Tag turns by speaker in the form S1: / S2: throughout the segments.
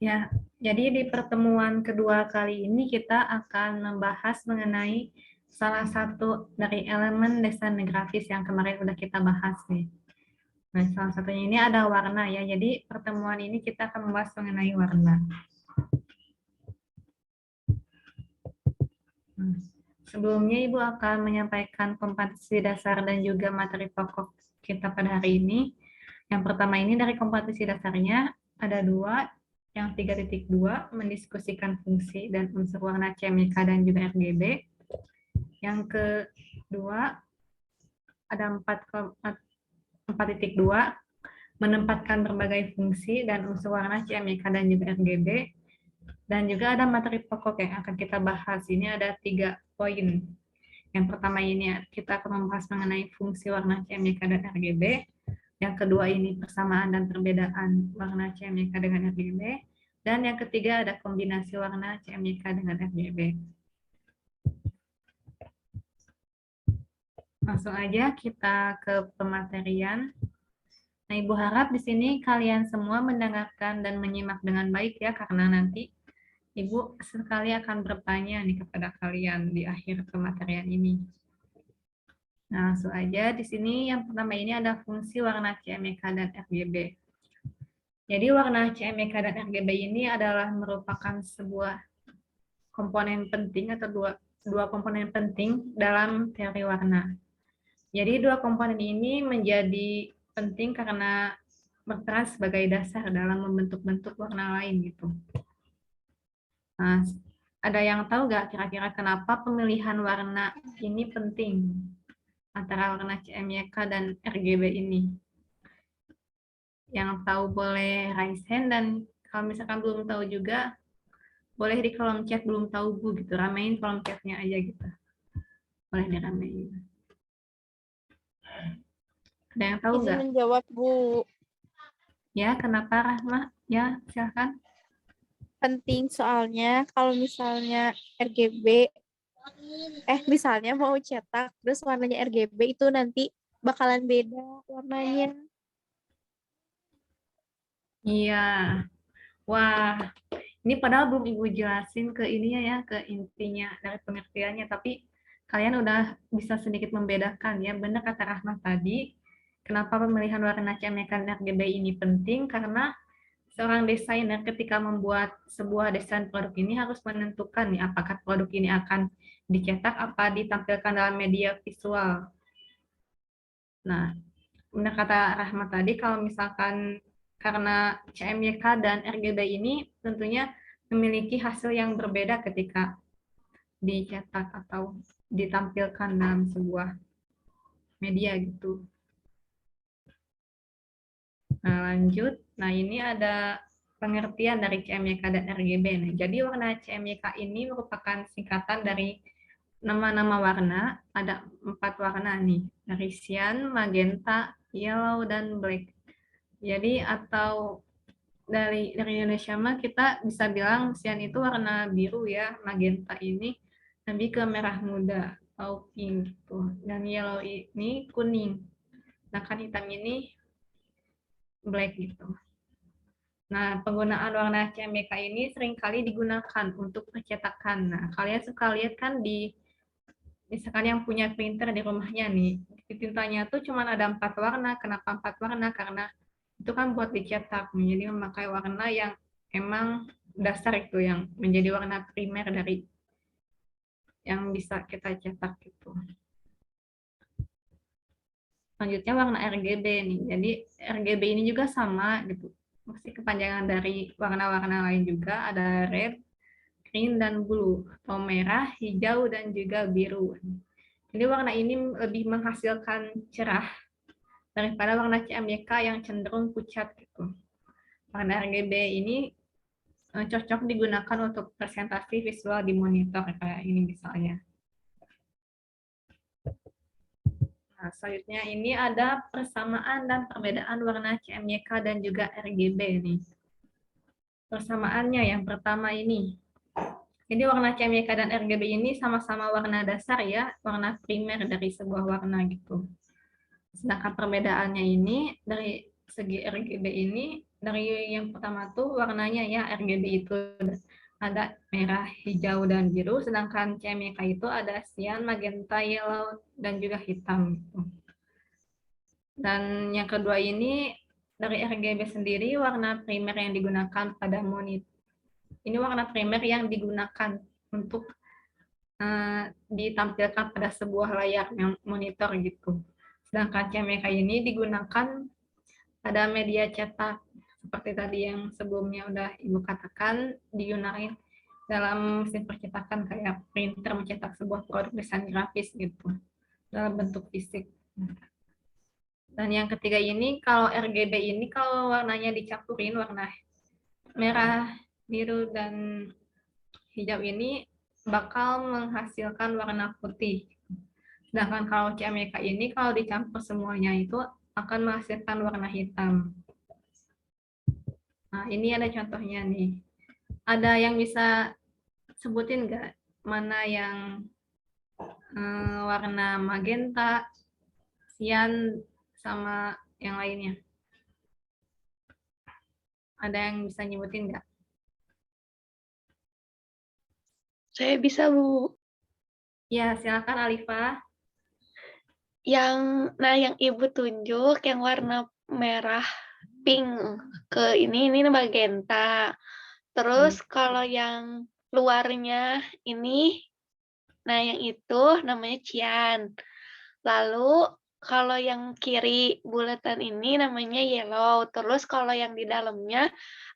S1: Ya, jadi di pertemuan kedua kali ini kita akan membahas mengenai salah satu dari elemen desain grafis yang kemarin udah kita bahas nih. Nah, salah satunya ini ada warna ya. Jadi pertemuan ini kita akan membahas mengenai warna. Nah, sebelumnya Ibu akan menyampaikan kompetensi dasar dan juga materi pokok kita pada hari ini. Yang pertama ini dari kompetensi dasarnya ada dua, yang 3.2 mendiskusikan fungsi dan unsur warna CMYK dan juga RGB. Yang kedua ada 4.2 menempatkan berbagai fungsi dan unsur warna CMYK dan juga RGB. Dan juga ada materi pokok yang akan kita bahas. Ini ada 3 poin. Yang pertama ini kita akan membahas mengenai fungsi warna CMYK dan RGB. Yang kedua ini persamaan dan perbedaan warna CMYK dengan RGB. Dan yang ketiga ada kombinasi warna CMYK dengan RGB. Langsung aja kita ke pematerian. Nah, Ibu harap di sini kalian semua mendengarkan dan menyimak dengan baik ya, karena nanti Ibu sekali akan bertanya nih kepada kalian di akhir pematerian ini. Nah, langsung aja di sini yang pertama ini ada fungsi warna CMYK dan RGB. Jadi warna CMYK dan RGB ini adalah merupakan sebuah komponen penting atau dua komponen penting dalam teori warna. Jadi dua komponen ini menjadi penting karena berperan sebagai dasar dalam membentuk-bentuk warna lain gitu. Nah, ada yang tahu nggak kira-kira kenapa pemilihan warna ini penting antara warna CMYK dan RGB ini? Yang tahu boleh raise hand, dan kalau misalkan belum tahu juga boleh di kolom chat belum tahu Bu gitu, ramein kolom chatnya aja gitu. Boleh diramein. Ada yang tahu
S2: Izin
S1: nggak?
S2: menjawab, Bu.
S1: Ya, kenapa Rahma? Ya, silahkan.
S2: Penting soalnya kalau misalnya RGB, misalnya mau cetak, terus warnanya RGB itu nanti bakalan beda warnanya.
S1: Iya. Wah, ini padahal belum Ibu jelasin ke ininya ya, ke intinya dari pengertiannya, tapi kalian udah bisa sedikit membedakan ya. Benar kata Rahma tadi, kenapa pemilihan warna CMYK dan RGB ini penting, karena seorang desainer ketika membuat sebuah desain produk ini harus menentukan nih apakah produk ini akan dicetak apa ditampilkan dalam media visual. Nah, benar kata Rahmat tadi, kalau misalkan karena CMYK dan RGB ini tentunya memiliki hasil yang berbeda ketika dicetak atau ditampilkan dalam sebuah media gitu. Nah, lanjut. Nah, ini ada pengertian dari CMYK dan RGB. Nah, jadi warna CMYK ini merupakan singkatan dari nama-nama warna. Ada 4 warna nih, dari cyan, magenta, yellow, dan black. Jadi atau dari Indonesia mah kita bisa bilang cyan itu warna biru ya, magenta ini lebih ke merah muda atau pink gitu. Dan yellow ini kuning. Nah, kan hitam ini black gitu. Nah, penggunaan warna CMYK ini seringkali digunakan untuk percetakan. Nah, kalian suka lihat kan di, misalkan yang punya printer di rumahnya nih, di tintanya tuh cuma ada 4 warna. Kenapa 4 warna? Karena itu kan buat dicetak. Jadi memakai warna yang emang dasar itu, yang menjadi warna primer dari yang bisa kita cetak gitu. Selanjutnya warna RGB nih. Jadi RGB ini juga sama gitu. Masih kepanjangan dari warna-warna lain juga, ada red, green, dan blue, atau merah, hijau, dan juga biru. Jadi warna ini lebih menghasilkan cerah daripada warna CMYK yang cenderung pucat gitu. Warna RGB ini cocok digunakan untuk presentasi visual di monitor kayak ini misalnya. Nah, selanjutnya ini ada persamaan dan perbedaan warna CMYK dan juga RGB nih. Persamaannya yang pertama ini. Jadi warna CMYK dan RGB ini sama-sama warna dasar ya, warna primer dari sebuah warna gitu. Sedangkan perbedaannya ini dari segi RGB ini dari yang pertama tuh warnanya ya RGB itu ada merah, hijau, dan biru, sedangkan CMYK itu ada cyan, magenta, yellow, dan juga hitam. Gitu. Dan yang kedua ini dari RGB sendiri warna primer yang digunakan pada monitor. Ini warna primer yang digunakan untuk ditampilkan pada sebuah layar monitor gitu. Sedangkan CMYK ini digunakan pada media cetak seperti tadi yang sebelumnya udah Ibu katakan, digunakan dalam mesin percetakan kayak printer mencetak sebuah produk desain grafis gitu dalam bentuk fisik. Dan yang ketiga ini kalau RGB ini kalau warnanya dicampurin warna merah, biru, dan hijau ini bakal menghasilkan warna putih. Sedangkan kalau CMYK ini kalau dicampur semuanya itu akan menghasilkan warna hitam. Nah, ini ada contohnya nih. Ada yang bisa sebutin nggak mana yang warna magenta, cyan, sama yang lainnya? Ada yang bisa nyebutin nggak?
S3: Saya bisa, Bu.
S1: Ya, silakan Alifa.
S3: Yang Ibu tunjuk yang warna merah pink ke ini magenta. Terus kalau yang luarnya ini, nah yang itu namanya cyan. Lalu kalau yang kiri bulatan ini namanya yellow. Terus kalau yang di dalamnya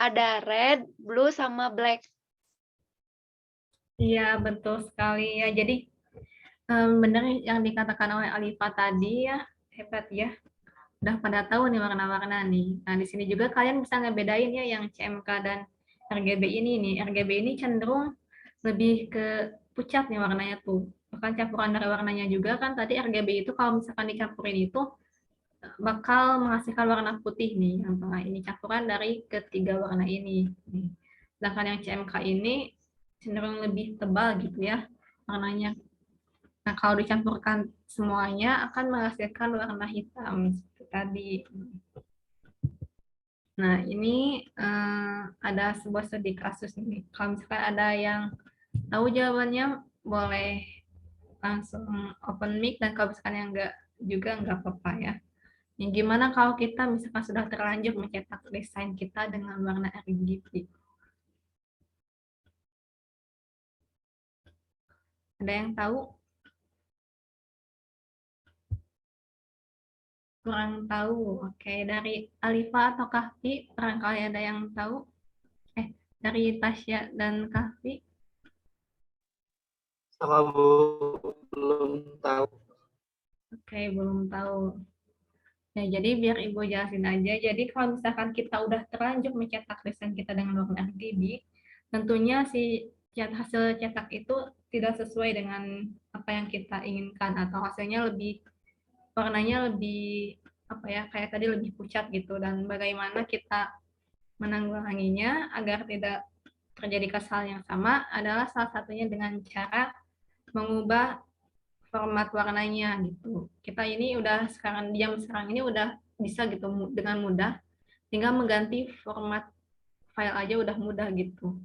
S3: ada red, blue, sama black.
S1: Iya, betul sekali ya. Jadi benar yang dikatakan oleh Alifa tadi ya, hebat ya. Udah pada tahu nih warna-warna nih. Nah, di sini juga kalian bisa ngebedain ya yang CMK dan RGB ini nih. RGB ini cenderung lebih ke pucat nih warnanya tuh. Bahkan campuran dari warnanya juga kan tadi RGB itu kalau misalkan dicampurin itu bakal menghasilkan warna putih nih. Yang tengah ini campuran dari ketiga warna ini. Sedangkan yang CMK ini cenderung lebih tebal gitu ya warnanya. Nah, kalau dicampurkan semuanya akan menghasilkan warna hitam seperti tadi. Nah, ini ada sebuah studi kasus nih. Kalau misalkan ada yang tahu jawabannya, boleh langsung open mic, dan kalau misalkan yang enggak juga enggak apa-apa ya. Yang gimana kalau kita misalkan sudah terlanjur mencetak desain kita dengan warna RGB? Ada yang tahu? Kurang tahu. Oke, dari Alifa atau Kahfi, barangkali ada yang tahu? Dari Tasya dan Kahfi?
S4: Sama Bu, belum tahu.
S1: Oke, belum tahu. Ya, jadi biar Ibu jelasin aja. Jadi kalau misalkan kita udah terlanjur mencetak desain kita dengan warna RGB, tentunya si hasil cetak itu tidak sesuai dengan apa yang kita inginkan atau hasilnya lebih warnanya lebih apa ya kayak tadi lebih pucat gitu, dan bagaimana kita menanggulanginya agar tidak terjadi kesalahan yang sama adalah salah satunya dengan cara mengubah format warnanya gitu. Kita ini udah sekarang ini udah bisa gitu dengan mudah tinggal mengganti format file aja udah mudah gitu.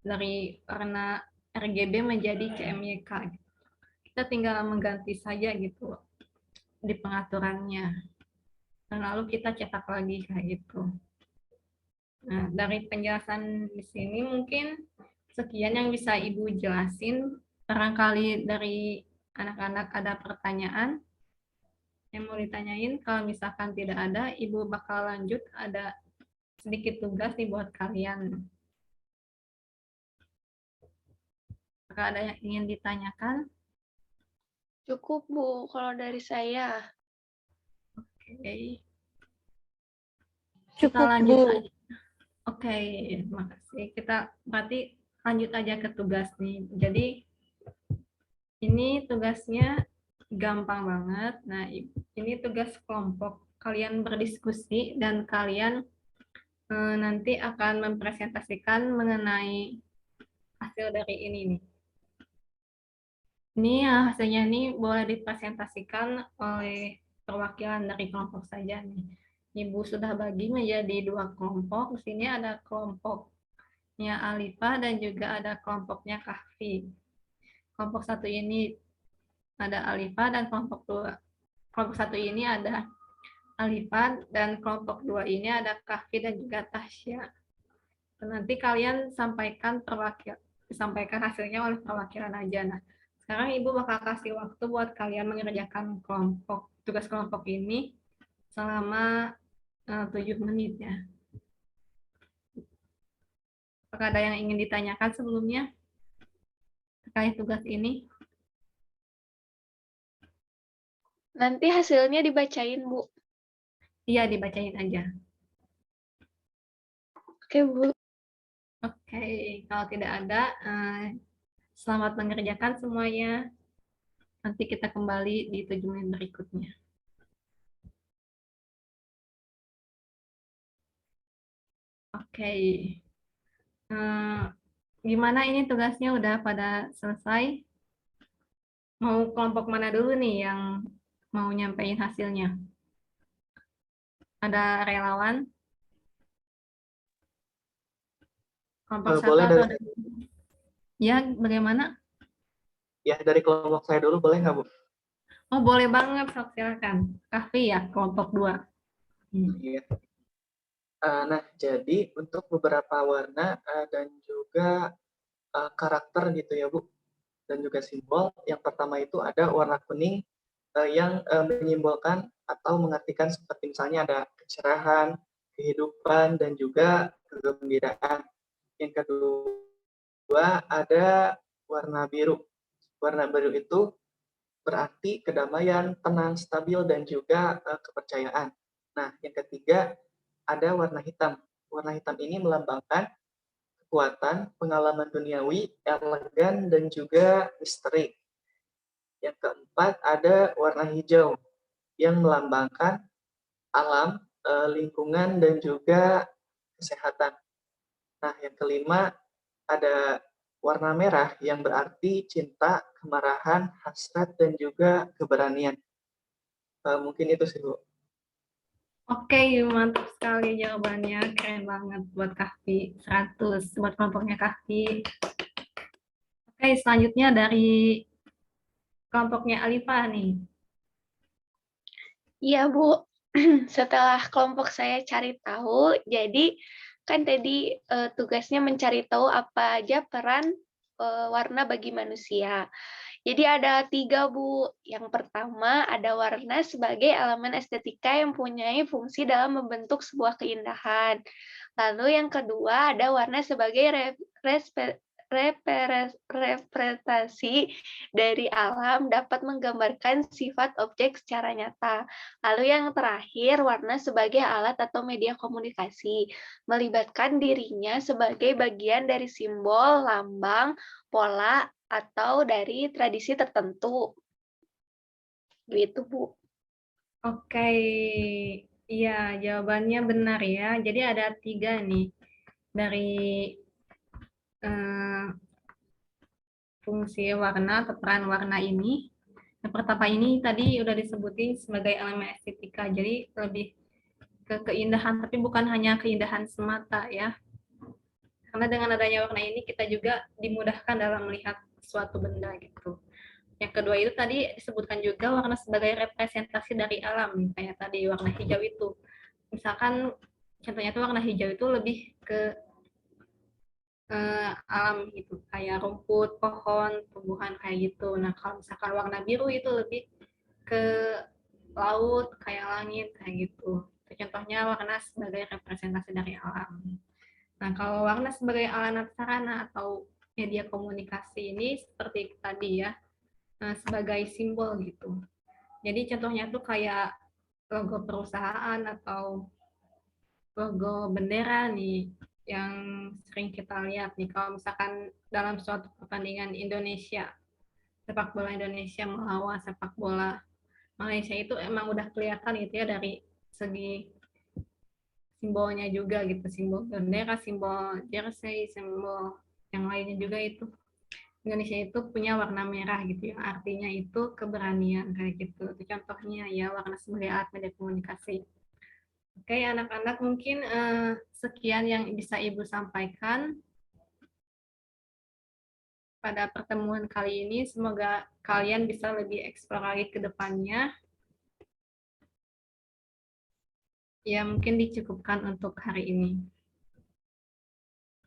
S1: Dari warna RGB menjadi CMYK. Gitu. Kita tinggal mengganti saja gitu di pengaturannya. Dan lalu kita cetak lagi kayak gitu. Nah, dari penjelasan di sini mungkin sekian yang bisa Ibu jelasin. Barangkali dari anak-anak ada pertanyaan yang mau ditanyain. Kalau misalkan tidak ada, Ibu bakal lanjut. Ada sedikit tugas nih buat kalian. Apakah ada yang ingin ditanyakan?
S3: Cukup, Bu, kalau dari saya.
S1: Oke. Kita
S2: Cukup,
S1: lanjut
S2: Bu.
S1: aja. Oke, makasih. Kita berarti lanjut aja ke tugas nih. Jadi ini tugasnya gampang banget. Nah, ini tugas kelompok. Kalian berdiskusi dan kalian nanti akan mempresentasikan mengenai hasil dari ini nih. Ini hasilnya ini boleh dipresentasikan oleh perwakilan dari kelompok saja nih. Ibu sudah bagi menjadi 2 kelompok. Di sini ada kelompoknya Alifa dan juga ada kelompoknya Kahfi. Kelompok satu ini ada Alifa dan kelompok satu ini ada Alifa dan kelompok 2 ini ada Kahfi dan juga Tasya. Nanti kalian sampaikan hasilnya oleh perwakilan aja. Nah, sekarang Ibu bakal kasih waktu buat kalian mengerjakan tugas kelompok ini selama 7 menit ya. Apakah ada yang ingin ditanyakan sebelumnya terkait tugas ini?
S3: Nanti hasilnya dibacain, Bu.
S1: Iya, dibacain aja.
S3: Oke, Bu.
S1: Oke, kalau tidak ada, selamat mengerjakan semuanya. Nanti kita kembali di 7 menit berikutnya. Oke. Gimana ini tugasnya udah pada selesai? Mau kelompok mana dulu nih yang mau nyampein hasilnya? Ada relawan? Kelompok siapa
S4: Boleh
S1: atau
S4: dari
S1: ya, bagaimana?
S4: dari kelompok saya dulu, boleh nggak, Bu?
S1: Oh, boleh banget, sok silakan. Kahfi ya, kelompok 2.
S4: Iya. Nah, jadi untuk beberapa warna dan juga karakter gitu ya, Bu, dan juga simbol. Yang pertama itu ada warna kuning yang menyimbolkan atau mengartikan seperti misalnya ada kecerahan, kehidupan, dan juga kegembiraan. Yang kedua ada warna biru. Warna biru itu berarti kedamaian, tenang, stabil, dan juga kepercayaan. Nah, yang ketiga ada warna hitam. Warna hitam ini melambangkan kekuatan, pengalaman duniawi, elegan, dan juga misteri. Yang keempat ada warna hijau yang melambangkan alam, lingkungan, dan juga kesehatan. Nah, yang kelima ada warna merah yang berarti cinta, kemarahan, hasrat, dan juga keberanian. Mungkin itu sih, Bu.
S1: Oke, mantap sekali jawabannya. Keren banget buat Kahfi. 100 buat kelompoknya Kahfi. Oke, selanjutnya dari kelompoknya Alifa nih.
S3: Iya, Bu. Setelah kelompok saya cari tahu, jadi kan tadi tugasnya mencari tahu apa aja peran warna bagi manusia. Jadi ada 3, Bu. Yang pertama ada warna sebagai elemen estetika yang punya fungsi dalam membentuk sebuah keindahan. Lalu yang kedua ada warna sebagai representasi dari alam, dapat menggambarkan sifat objek secara nyata. Lalu yang terakhir, warna sebagai alat atau media komunikasi, melibatkan dirinya sebagai bagian dari simbol, lambang, pola, atau dari tradisi tertentu. Begitu, Bu.
S1: Oke, iya jawabannya benar ya. Jadi ada 3 nih dari eh, fungsi warna atau peran warna ini. Yang pertama ini tadi udah disebutin sebagai elemen estetika, jadi lebih ke keindahan, tapi bukan hanya keindahan semata ya. Karena dengan adanya warna ini kita juga dimudahkan dalam melihat suatu benda gitu. Yang kedua itu tadi disebutkan juga warna sebagai representasi dari alam, kayak tadi warna hijau itu. Misalkan contohnya itu warna hijau itu lebih ke alam gitu, kayak rumput, pohon, tumbuhan kayak gitu. Nah, kalau misalkan warna biru itu lebih ke laut, kayak langit kayak gitu. Itu contohnya warna sebagai representasi dari alam. Nah, kalau warna sebagai alat sarana atau media komunikasi ini seperti tadi ya, sebagai simbol gitu. Jadi contohnya tuh kayak logo perusahaan atau logo bendera nih yang sering kita lihat nih kalau misalkan dalam suatu pertandingan Indonesia, sepak bola Indonesia melawan sepak bola Malaysia itu emang udah kelihatan gitu ya dari segi simbolnya juga gitu, simbol bendera, simbol jersey, simbol yang lainnya juga itu. Indonesia itu punya warna merah gitu yang artinya itu keberanian kayak gitu. Itu contohnya ya warna sebagai alat media komunikasi. Oke, anak-anak mungkin sekian yang bisa Ibu sampaikan pada pertemuan kali ini. Semoga kalian bisa lebih eksplor lagi ke depannya. Ya, mungkin dicukupkan untuk hari ini.